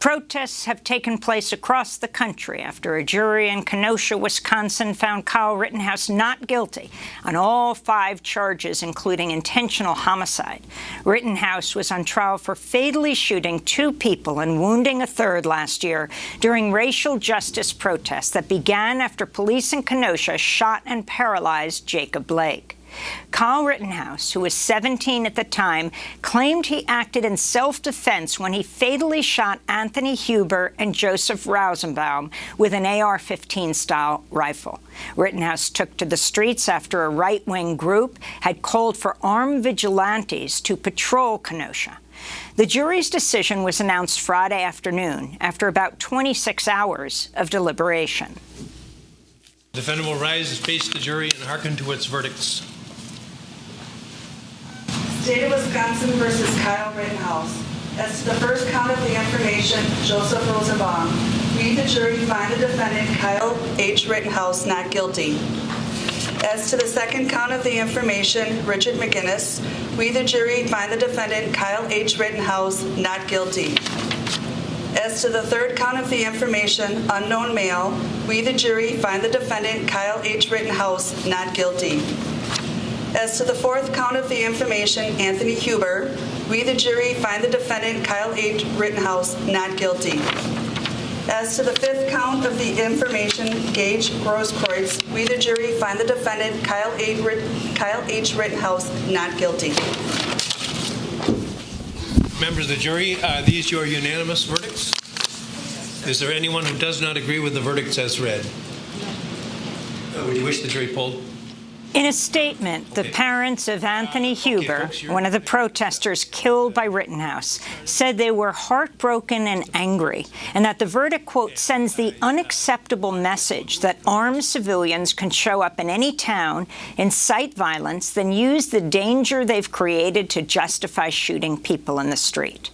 Protests have taken place across the country after a jury in Kenosha, Wisconsin, found Kyle Rittenhouse not guilty on all 5 charges, including intentional homicide. Rittenhouse was on trial for fatally shooting 2 people and wounding a 3rd last year during racial justice protests that began after police in Kenosha shot and paralyzed Jacob Blake. Kyle Rittenhouse, who was 17 at the time, claimed he acted in self-defense when he fatally shot Anthony Huber and Joseph Rosenbaum with an AR-15-style rifle. Rittenhouse took to the streets after a right-wing group had called for armed vigilantes to patrol Kenosha. The jury's decision was announced Friday afternoon after about 26 hours of deliberation. The defendant will rise, face the jury, and hearken to its verdicts. State of Wisconsin versus Kyle Rittenhouse. As to the first count of the information, Joseph Rosenbaum. We, the jury, find the defendant, Kyle H. Rittenhouse, not guilty. As to the second count of the information, Richard McGinnis, we, the jury, find the defendant, Kyle H. Rittenhouse, not guilty. As to the third count of the information, unknown male, we, the jury, find the defendant, Kyle H. Rittenhouse, not guilty. As to the fourth count of the information, Anthony Huber, we, the jury, find the defendant, Kyle H. Rittenhouse, not guilty. As to the fifth count of the information, Gage Grosskreutz, we, the jury, find the defendant, Kyle H. Rittenhouse, not guilty. Members of the jury, are these your unanimous verdicts? Is there anyone who does not agree with the verdicts as read? Would you wish the jury polled? In a statement, the parents of Anthony Huber, one of the protesters killed by Rittenhouse, said they were heartbroken and angry, and that the verdict, quote, sends the unacceptable message that armed civilians can show up in any town, incite violence, then use the danger they've created to justify shooting people in the street.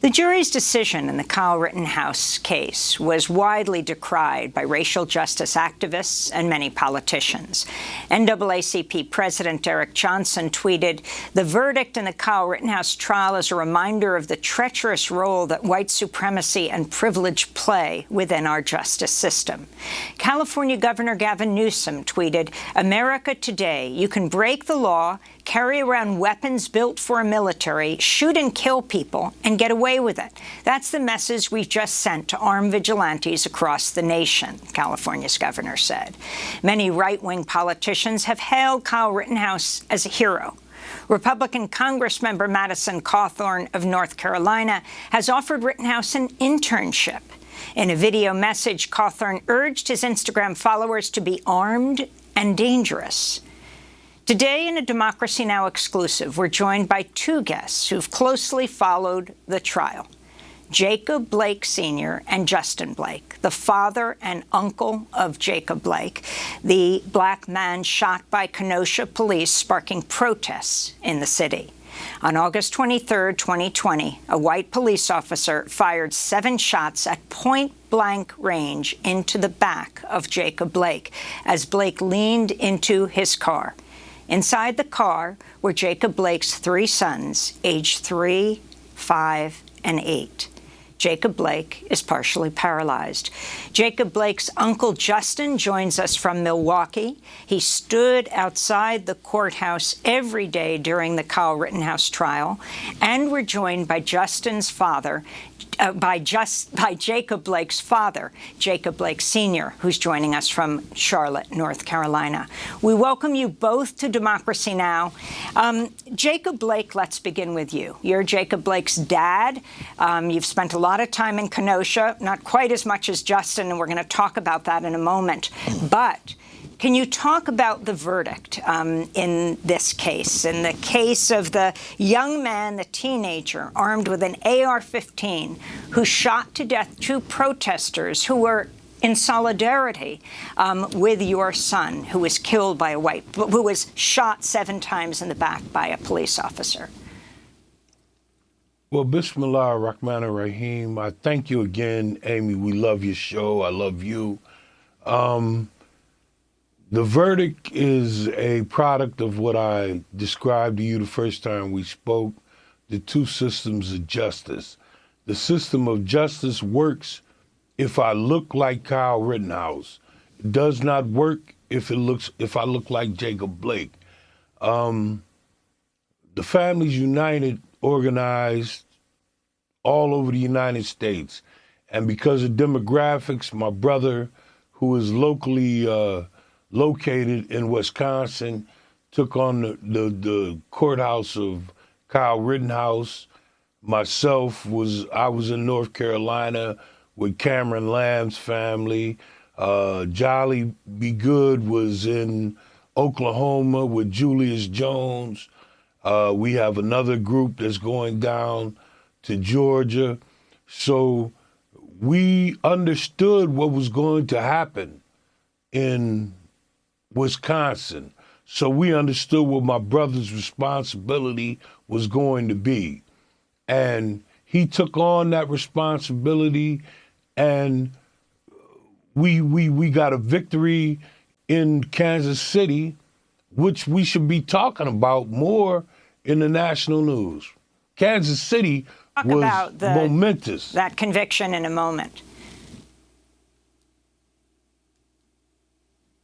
The jury's decision in the Kyle Rittenhouse case was widely decried by racial justice activists and many politicians. NAACP President Eric Johnson tweeted, "The verdict in the Kyle Rittenhouse trial is a reminder of the treacherous role that white supremacy and privilege play within our justice system." California Governor Gavin Newsom tweeted, "America today, you can break the law, carry around weapons built for a military, shoot and kill people, and get away with it. That's the message we've just sent to armed vigilantes across the nation," California's governor said. Many right-wing politicians have hailed Kyle Rittenhouse as a hero. Republican Congressmember Madison Cawthorn of North Carolina has offered Rittenhouse an internship. In a video message, Cawthorn urged his Instagram followers to be armed and dangerous. Today, in a Democracy Now! Exclusive, we're joined by 2 guests who've closely followed the trial. Jacob Blake Sr. and Justin Blake, the father and uncle of Jacob Blake, the black man shot by Kenosha police, sparking protests in the city. On August 23, 2020, a white police officer fired 7 shots at point-blank range into the back of Jacob Blake as Blake leaned into his car. Inside the car were Jacob Blake's 3 sons, aged 3, 5, and 8. Jacob Blake is partially paralyzed. Jacob Blake's uncle Justin joins us from Milwaukee. He stood outside the courthouse every day during the Kyle Rittenhouse trial. And we're joined by Justin's father, by Jacob Blake's father, Jacob Blake Sr., who's joining us from Charlotte, North Carolina. We welcome you both to Democracy Now! Jacob Blake, let's begin with you. You're Jacob Blake's dad. You've spent a lot of time in Kenosha, not quite as much as Justin, and we're going to talk about that in a moment. But can you talk about the verdict in this case, in the case of the young man, the teenager, armed with an AR-15, who shot to death 2 protesters who were in solidarity with your son, who was killed by who was shot 7 times in the back by a police officer? Well, Bismillah ar-Rahman ar-Rahim. I thank you again, Amy. We love your show. I love you. The verdict is a product of what I described to you the first time we spoke, the 2 systems of justice. the system of justice works if I look like Kyle Rittenhouse. It does not work if I look like Jacob Blake. The Families United organized all over the United States. And because of demographics, my brother, who is locally located in Wisconsin, took on the courthouse of Kyle Rittenhouse. I was in North Carolina with Cameron Lamb's family. Jolly Be Good was in Oklahoma with Julius Jones. We have another group that's going down to Georgia. So we understood what was going to happen in Wisconsin. So we understood what my brother's responsibility was going to be. And he took on that responsibility, and we got a victory in Kansas City, which we should be talking about more in the national news. Kansas City was momentous. That conviction in a moment.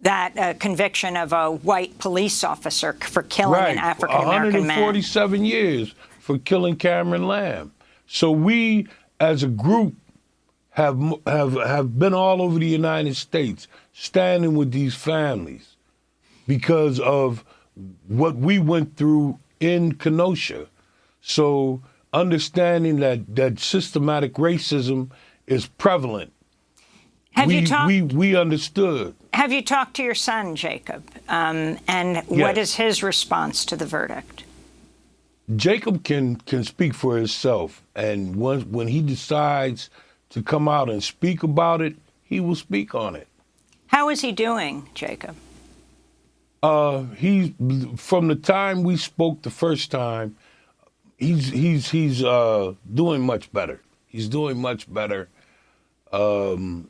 That conviction of a white police officer for killing an African-American man. 147 years for killing Cameron Lamb. So we, as a group, have been all over the United States, standing with these families because of what we went through in Kenosha. So understanding that systematic racism is prevalent. We understood. Have you talked to your son, Jacob? And what is his response to the verdict? Jacob can speak for himself, and when he decides to come out and speak about it, he will speak on it. How is he doing, Jacob? He's from the time we spoke the first time, he's doing much better. He's doing much better, and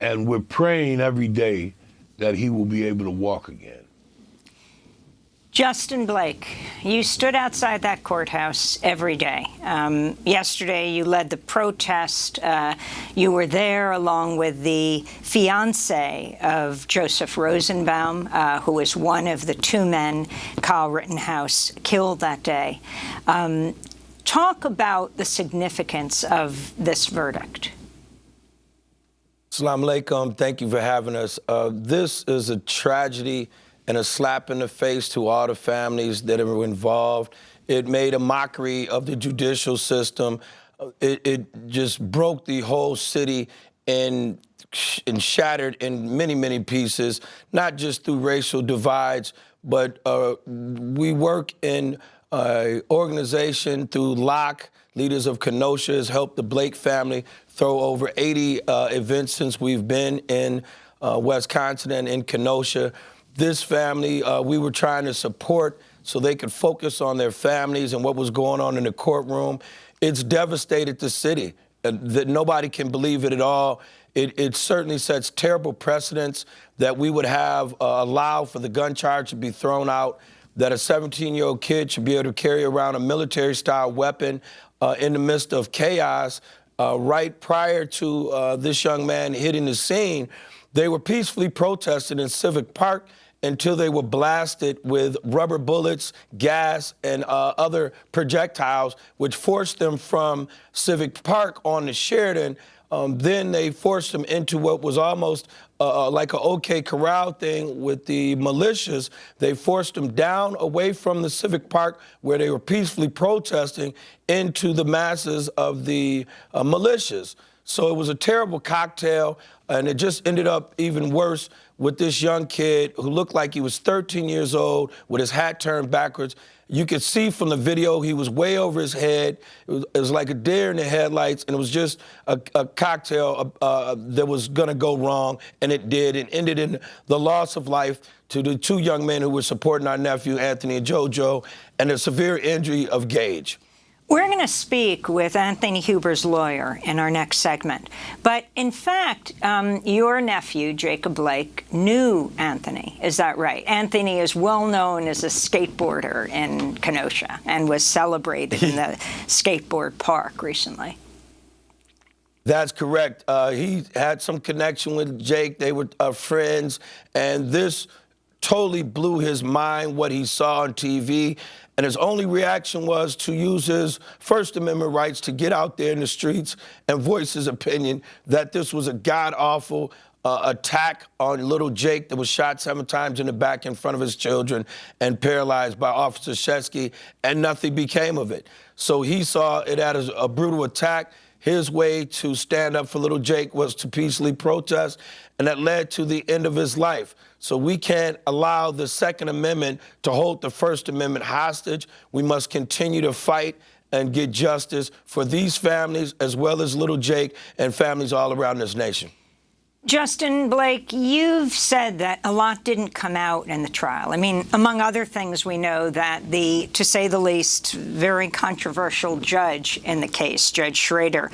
we're praying every day that he will be able to walk again. Justin Blake, you stood outside that courthouse every day. Yesterday, you led the protest. You were there along with the fiancé of Joseph Rosenbaum, who was one of the two men Kyle Rittenhouse killed that day. Talk about the significance of this verdict. Assalamu alaikum. Thank you for having us. This is a tragedy and a slap in the face to all the families that were involved. It made a mockery of the judicial system. It just broke the whole city and shattered in many, many pieces, not just through racial divides, but we work in an organization through LOC. Leaders of Kenosha has helped the Blake family throw over 80 events since we've been in Wisconsin and in Kenosha. This family, we were trying to support so they could focus on their families and what was going on in the courtroom. It's devastated the city. That nobody can believe it at all. It certainly sets terrible precedents that we would have allowed for the gun charge to be thrown out, that a 17-year-old kid should be able to carry around a military-style weapon in the midst of chaos. Right prior to this young man hitting the scene, they were peacefully protesting in Civic Park until they were blasted with rubber bullets, gas, and other projectiles, which forced them from Civic Park on to Sheridan. Then they forced them into what was almost like an OK Corral thing with the militias. They forced them down away from the Civic Park where they were peacefully protesting into the masses of the militias. So it was a terrible cocktail, and it just ended up even worse with this young kid who looked like he was 13 years old with his hat turned backwards. You could see from the video he was way over his head. It was like a deer in the headlights, and it was just a cocktail that was going to go wrong, and it did. It ended in the loss of life to the two young men who were supporting our nephew, Anthony and JoJo, and a severe injury of Gage. We're going to speak with Anthony Huber's lawyer in our next segment. But in fact, your nephew, Jacob Blake, knew Anthony. Is that right? Anthony is well known as a skateboarder in Kenosha and was celebrated in the skateboard park recently. That's correct. He had some connection with Jake. They were friends. And this totally blew his mind, what he saw on TV. And his only reaction was to use his First Amendment rights to get out there in the streets and voice his opinion that this was a god-awful attack on little Jake that was shot 7 times in the back in front of his children and paralyzed by Officer Shesky, and nothing became of it. So he saw it as a brutal attack. His way to stand up for little Jake was to peacefully protest, and that led to the end of his life. So we can't allow the Second Amendment to hold the First Amendment hostage. We must continue to fight and get justice for these families as well as little Jake and families all around this nation. Justin Blake, you've said that a lot didn't come out in the trial. I mean, among other things, we know that the, to say the least, very controversial judge in the case, Judge Schrader,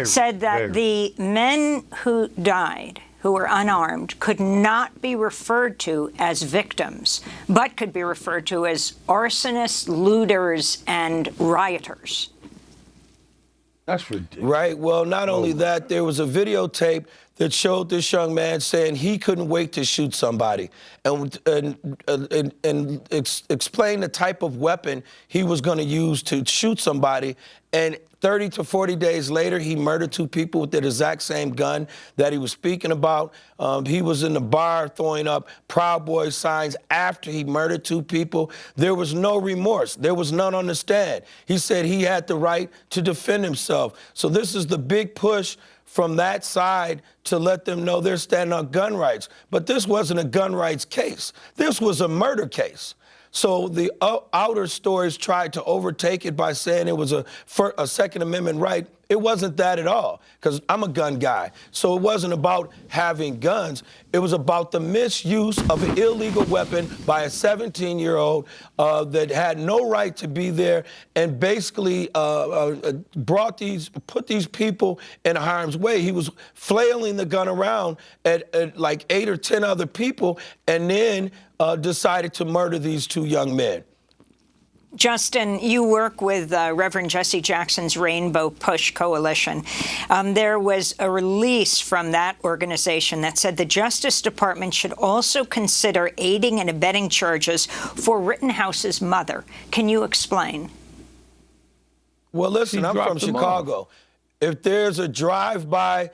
said that the men who died, who were unarmed, could not be referred to as victims, but could be referred to as arsonists, looters, and rioters. That's ridiculous. Right. Well, not only that, there was a videotape that showed this young man saying he couldn't wait to shoot somebody and explain the type of weapon he was going to use to shoot somebody. And 30 to 40 days later, he murdered 2 people with the exact same gun that he was speaking about. He was in the bar throwing up Proud Boys signs after he murdered 2 people. There was no remorse. There was none on the stand. He said he had the right to defend himself. So this is the big push from that side to let them know they're standing on gun rights. But this wasn't a gun rights case. This was a murder case. So the outer stories tried to overtake it by saying it was a Second Amendment right. It wasn't that at all, because I'm a gun guy. So it wasn't about having guns. It was about the misuse of an illegal weapon by a 17-year-old that had no right to be there, and basically put these people in harm's way. He was flailing the gun around at like 8 or 10 other people, and then decided to murder these 2 young men. Justin, you work with Reverend Jesse Jackson's Rainbow Push Coalition. There was a release from that organization that said the Justice Department should also consider aiding and abetting charges for Rittenhouse's mother. Can you explain? Well, listen, I'm from Chicago. If there's a drive-by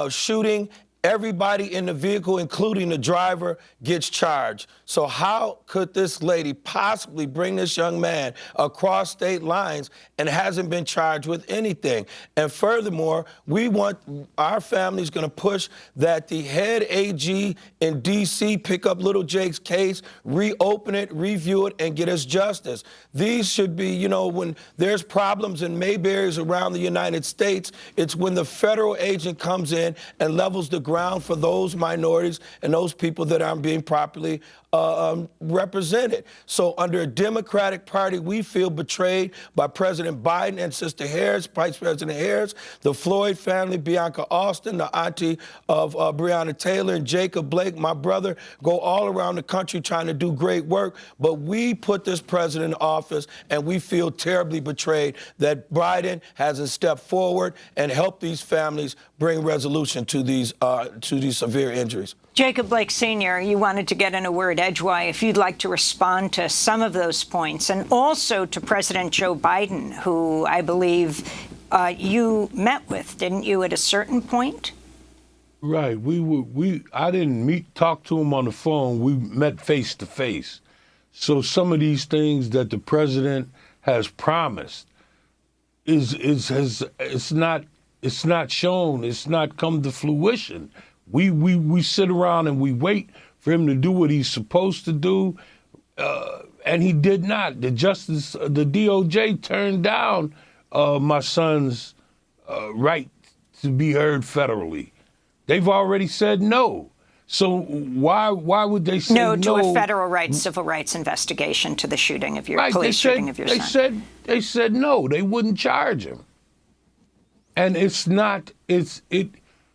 shooting, everybody in the vehicle, including the driver, gets charged. So how could this lady possibly bring this young man across state lines and hasn't been charged with anything? And furthermore, our family's going to push that the head AG in D.C. pick up little Jake's case, reopen it, review it, and get us justice. These should be, you know, when there's problems in Mayberries around the United States, it's when the federal agent comes in and levels the ground for those minorities and those people that aren't being properly represented. So under a Democratic Party, we feel betrayed by President Biden and Sister Harris, Vice President Harris, the Floyd family, Bianca Austin, the auntie of Breonna Taylor, and Jacob Blake, my brother, go all around the country trying to do great work. But we put this president in office, and we feel terribly betrayed that Biden hasn't stepped forward and helped these families bring resolution to these severe injuries. Jacob Blake Sr., you wanted to get in a word edgewise. If you'd like to respond to some of those points, and also to President Joe Biden, who I believe you met with, didn't you, at a certain point? Right. I didn't talk to him on the phone. We met face to face. So some of these things that the president has promised it's not shown. It's not come to fruition. We sit around and we wait for him to do what he's supposed to do, and he did not. The DOJ turned down my son's right to be heard federally. They've already said no. So why would they say no no to a federal rights, civil rights investigation to the shooting of your right, police shooting of your son? They said no, they wouldn't charge him. And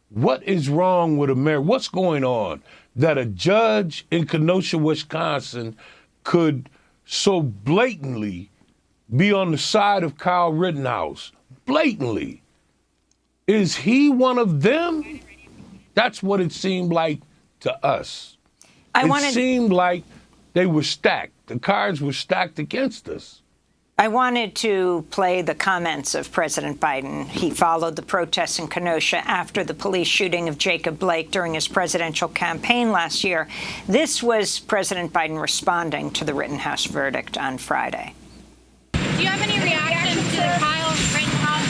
what is wrong with America? What's going on that a judge in Kenosha, Wisconsin could so blatantly be on the side of Kyle Rittenhouse? Blatantly. Is he one of them? That's what it seemed like to us. It seemed like they were stacked. The cards were stacked against us. I wanted to play the comments of President Biden. He followed the protests in Kenosha after the police shooting of Jacob Blake during his presidential campaign last year. This was President Biden responding to the Rittenhouse verdict on Friday. Do you have any reaction to the Kyle Rittenhouse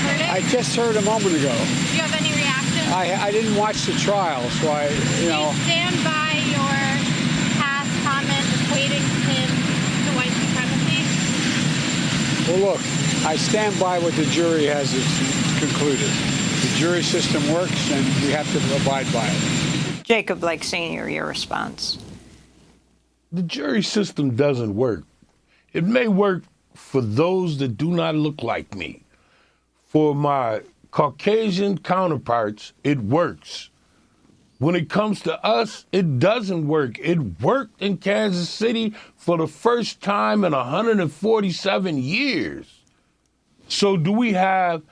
verdict? I just heard a moment ago. Do you have any reaction? I didn't watch the trial, so Do you stand by your past comment equating him to white supremacy? Well, look, I stand by what the jury has concluded. The jury system works, and we have to abide by it. Jacob Blake Sr., your response. The jury system doesn't work. It may work for those that do not look like me. For my Caucasian counterparts, it works. When it comes to us, it doesn't work. It worked in Kansas City for the first time in 147 years. So do we have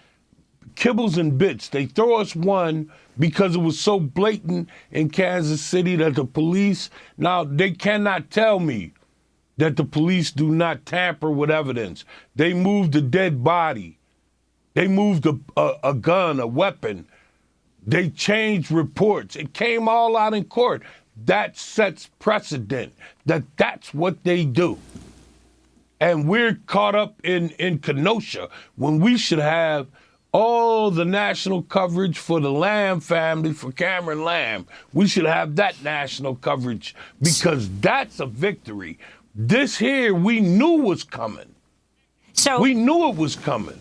kibbles and bits? They throw us one because it was so blatant in Kansas City that the police, now they cannot tell me that the police do not tamper with evidence. They moved a dead body. They moved a gun, a weapon. They changed reports. It came all out in court. That sets precedent that that's what they do. And we're caught up in Kenosha when we should have all the national coverage for the Lamb family, for Cameron Lamb. We should have that national coverage because that's a victory. This here, we knew was coming. So we knew it was coming.